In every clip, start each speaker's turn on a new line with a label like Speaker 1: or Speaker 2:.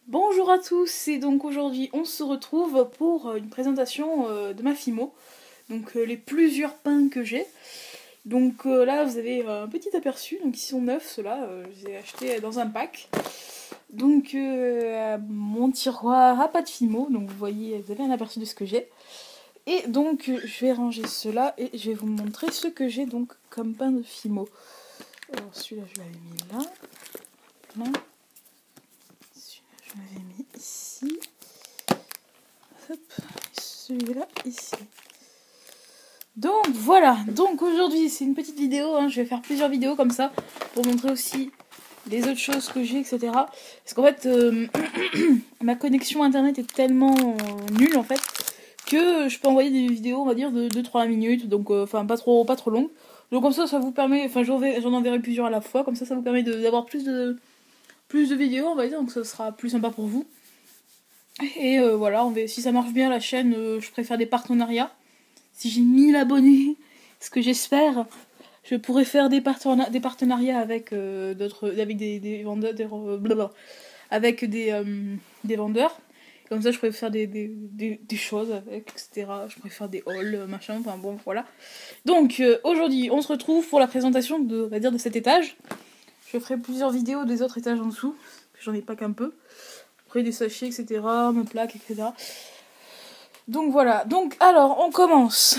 Speaker 1: Bonjour à tous, et donc aujourd'hui on se retrouve pour une présentation de ma Fimo, donc les plusieurs pains que j'ai. Donc là vous avez un petit aperçu, donc ils sont neufs ceux-là, je les ai achetés dans un pack. Donc mon tiroir a pas de Fimo, donc vous voyez, vous avez un aperçu de ce que j'ai. Et donc je vais ranger cela et je vais vous montrer ce que j'ai donc comme pain de Fimo. Alors celui-là je l'avais mis là. Là. Celui-là je l'avais mis ici. Hop, celui-là ici. Donc voilà, donc aujourd'hui c'est une petite vidéo, hein. Je vais faire plusieurs vidéos comme ça pour montrer aussi les autres choses que j'ai, etc. Parce qu'en fait, ma connexion internet est tellement nulle en fait que je peux envoyer des vidéos, on va dire, de 2-3 minutes, donc enfin pas trop longues. Donc comme ça vous permet, enfin j'en enverrai plusieurs à la fois, comme ça vous permet d'avoir plus de vidéos, on va dire, donc ça sera plus sympa pour vous. Et voilà, si ça marche bien la chaîne, je préfère des partenariats. Si j'ai 1000 abonnés, ce que j'espère, je pourrais faire des partenariats avec d'autres, avec des vendeurs, avec des vendeurs. Comme ça, je pourrais faire des choses avec, etc. Je pourrais faire des hauls, machin, enfin bon, voilà. Donc, aujourd'hui, on se retrouve pour la présentation on va dire, de cet étage. Je ferai plusieurs vidéos des autres étages en dessous, j'en ai pas qu'un peu. Après, des sachets, etc., mes plaques, etc. Donc voilà, donc alors on commence.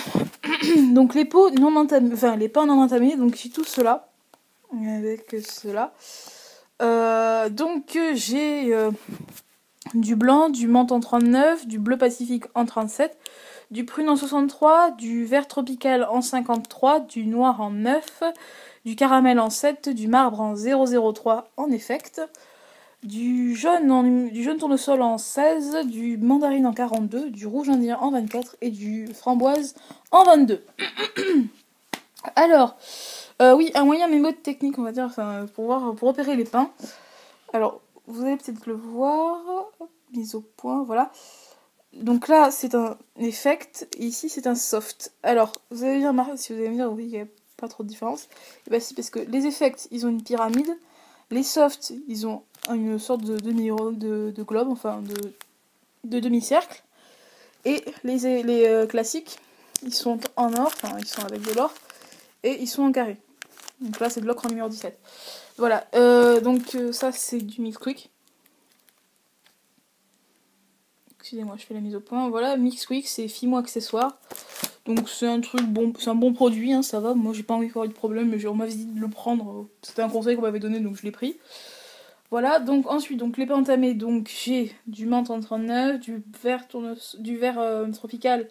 Speaker 1: Donc les pots non entamés, enfin les pains non entamés, donc j'ai tout cela. Avec cela. Donc j'ai du blanc, du menthe en 39, du bleu pacifique en 37, du prune en 63, du vert tropical en 53, du noir en 9, du caramel en 7, du marbre en 003 en effect, du jaune tournesol en 16, du mandarine en 42, du rouge indien en 24 et du framboise en 22. Alors, oui, un moyen mémode technique, on va dire, enfin, pour repérer les pains. Alors, vous allez peut-être le voir, mise au point, voilà. Donc là, c'est un effect, et ici, c'est un soft. Alors, vous allez bien remarquer, si vous allez me dire, oui, il n'y a pas trop de différence, et ben c'est parce que les effects, ils ont une pyramide, les softs, ils ont une sorte de de globe, enfin de demi-cercle. Et les classiques, ils sont en or, enfin ils sont avec de l'or, et ils sont en carré. Donc là c'est de l'ocre en numéro 17. Voilà, donc ça c'est du Mix Quick. Excusez-moi, je fais la mise au point. Voilà, Mix Quick, c'est Fimo accessoire. Donc c'est un truc bon, c'est un bon produit, hein, ça va. Moi j'ai pas envie d'avoir de problème, mais on m'avait dit de le prendre. C'était un conseil qu'on m'avait donné, donc je l'ai pris. Voilà, donc ensuite, donc les pains entamés, donc j'ai du menthe en 39, du vert tropical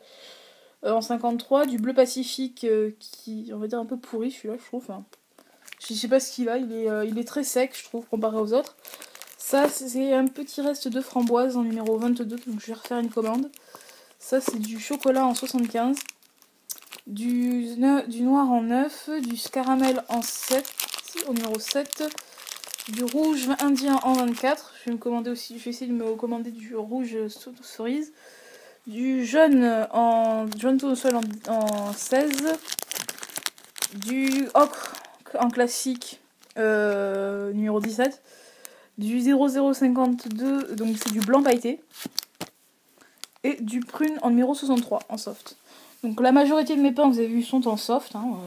Speaker 1: en 53, du bleu pacifique qui, on va dire, un peu pourri celui-là, je trouve. Enfin, je sais pas ce qu'il a, il est très sec, je trouve, comparé aux autres. Ça, c'est un petit reste de framboise en numéro 22, donc je vais refaire une commande. Ça, c'est du chocolat en 75, du noir en 9, du caramel en 7, au numéro 7, du rouge indien en 24. Je vais me commander aussi, je vais essayer de me commander du rouge cerise. Du jaune tournesol en 16. Du ocre en classique numéro 17. Du 0052, donc c'est du blanc pailleté. Et du prune en numéro 63 en soft. Donc la majorité de mes pains, vous avez vu, sont en soft. Hein.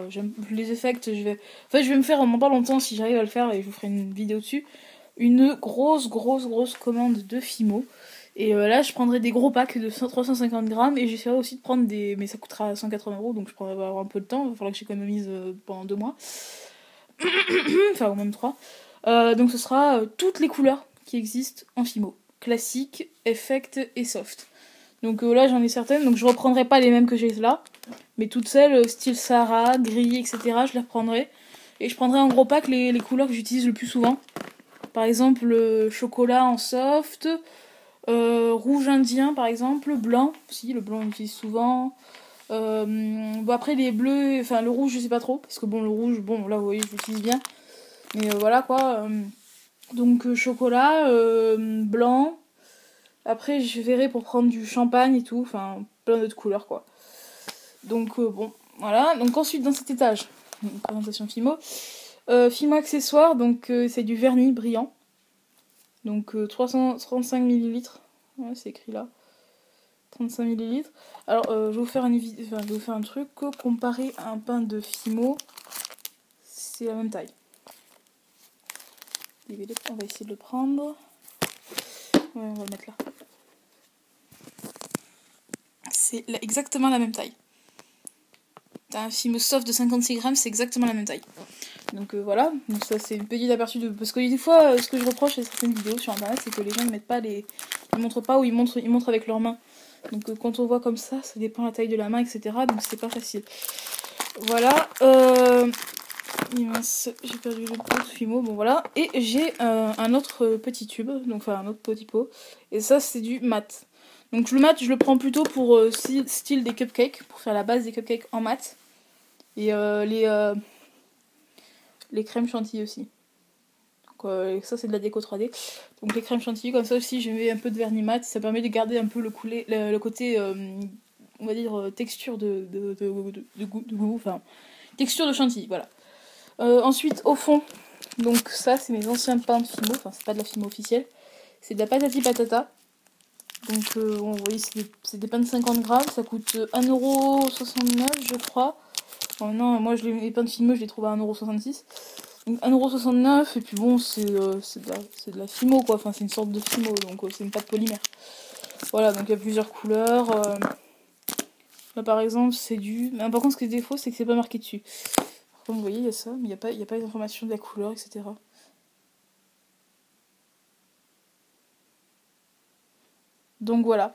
Speaker 1: J'aime les effects. Je vais me faire en pas longtemps, si j'arrive à le faire, et je vous ferai une vidéo dessus, une grosse commande de Fimo. Et là, je prendrai des gros packs de 350 grammes, et j'essaierai aussi de prendre des... Mais ça coûtera 180€, donc je pourrai avoir un peu de temps. Il va falloir que j'économise pendant 2 mois. Enfin, au même 3. Donc ce sera toutes les couleurs qui existent en Fimo. Classique, effect et soft. Donc là j'en ai certaines, donc je reprendrai pas les mêmes que j'ai là, mais toutes celles style Sahara, gris, etc. je les reprendrai. Et je prendrai en gros pack les couleurs que j'utilise le plus souvent. Par exemple chocolat en soft, rouge indien par exemple, blanc aussi, le blanc on l'utilise souvent. Bon après les bleus, enfin le rouge je sais pas trop, parce que bon le rouge, bon là vous voyez je l'utilise bien. Mais voilà quoi. Donc chocolat, blanc. Après, je verrai pour prendre du champagne et tout, enfin, plein d'autres couleurs, quoi. Donc, bon, voilà. Donc, ensuite, dans cet étage, une présentation Fimo. Fimo accessoire, donc c'est du vernis brillant. Donc 335 millilitres. Ouais, c'est écrit là. 35 millilitres. Alors, je vais vous faire un truc. Comparé à un pain de Fimo, c'est la même taille. On va essayer de le prendre. Ouais, on va le mettre là. C'est exactement la même taille. T'as un Fimo soft de 56 grammes, c'est exactement la même taille. Donc voilà, donc ça c'est une petite aperçu de... Parce que des fois, ce que je reproche à certaines vidéos sur internet, c'est que les gens ne mettent pas les... Ils montrent pas ou ils montrent avec leurs mains. Donc quand on voit comme ça dépend de la taille de la main, etc. Donc c'est pas facile. Voilà. Mince, j'ai perdu le pot de Fimo, bon voilà. Et j'ai un autre petit tube, donc enfin un autre petit pot. Et ça c'est du mat. Donc le mat je le prends plutôt pour style des cupcakes, pour faire la base des cupcakes en mat. Et les crèmes chantilly aussi. Donc ça c'est de la déco 3D. Donc les crèmes chantilly comme ça aussi je mets un peu de vernis mat, ça permet de garder un peu le côté on va dire texture de goût, enfin texture de chantilly, voilà. Ensuite au fond, donc ça c'est mes anciens pains de Fimo, enfin c'est pas de la Fimo officielle, c'est de la patati patata. Donc vous voyez c'est des pains de 50 grammes, ça coûte 1,69€ je crois. Oh non, moi les pains de Fimo je les trouve à 1,66€. Donc 1,69€ et puis bon c'est de la Fimo quoi, enfin c'est une sorte de Fimo donc c'est une pâte polymère. Voilà, donc il y a plusieurs couleurs. Là par exemple c'est du... Mais, par contre ce qui est défaut c'est que c'est pas marqué dessus. Comme vous voyez il y a ça, mais il n'y a pas les informations de la couleur, etc. Donc voilà.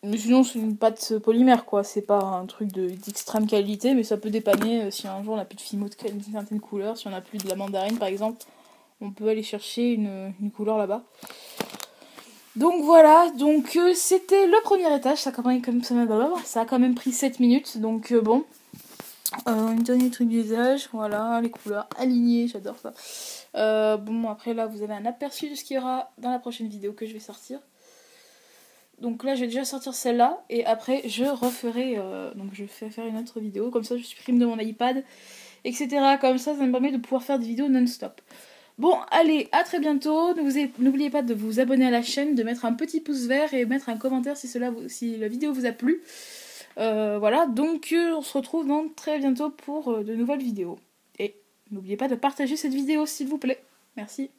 Speaker 1: Mais sinon c'est une pâte polymère quoi, c'est pas un truc d'extrême qualité, mais ça peut dépanner si un jour on n'a plus de Fimo d'une certaine couleur, si on n'a plus de la mandarine par exemple, on peut aller chercher une couleur là-bas. Donc voilà, donc c'était le premier étage, ça a quand même pris 7 minutes, donc bon. Une dernier truc d'usage, voilà, les couleurs alignées, j'adore ça. Bon, après là, vous avez un aperçu de ce qu'il y aura dans la prochaine vidéo que je vais sortir. Donc là, je vais déjà sortir celle-là, et après, je referai, donc je vais faire une autre vidéo, comme ça je supprime de mon iPad, etc. Comme ça me permet de pouvoir faire des vidéos non-stop. Bon, allez, à très bientôt. N'oubliez pas de vous abonner à la chaîne, de mettre un petit pouce vert et mettre un commentaire si la vidéo vous a plu. Voilà, donc on se retrouve dans très bientôt pour de nouvelles vidéos. Et n'oubliez pas de partager cette vidéo s'il vous plaît. Merci.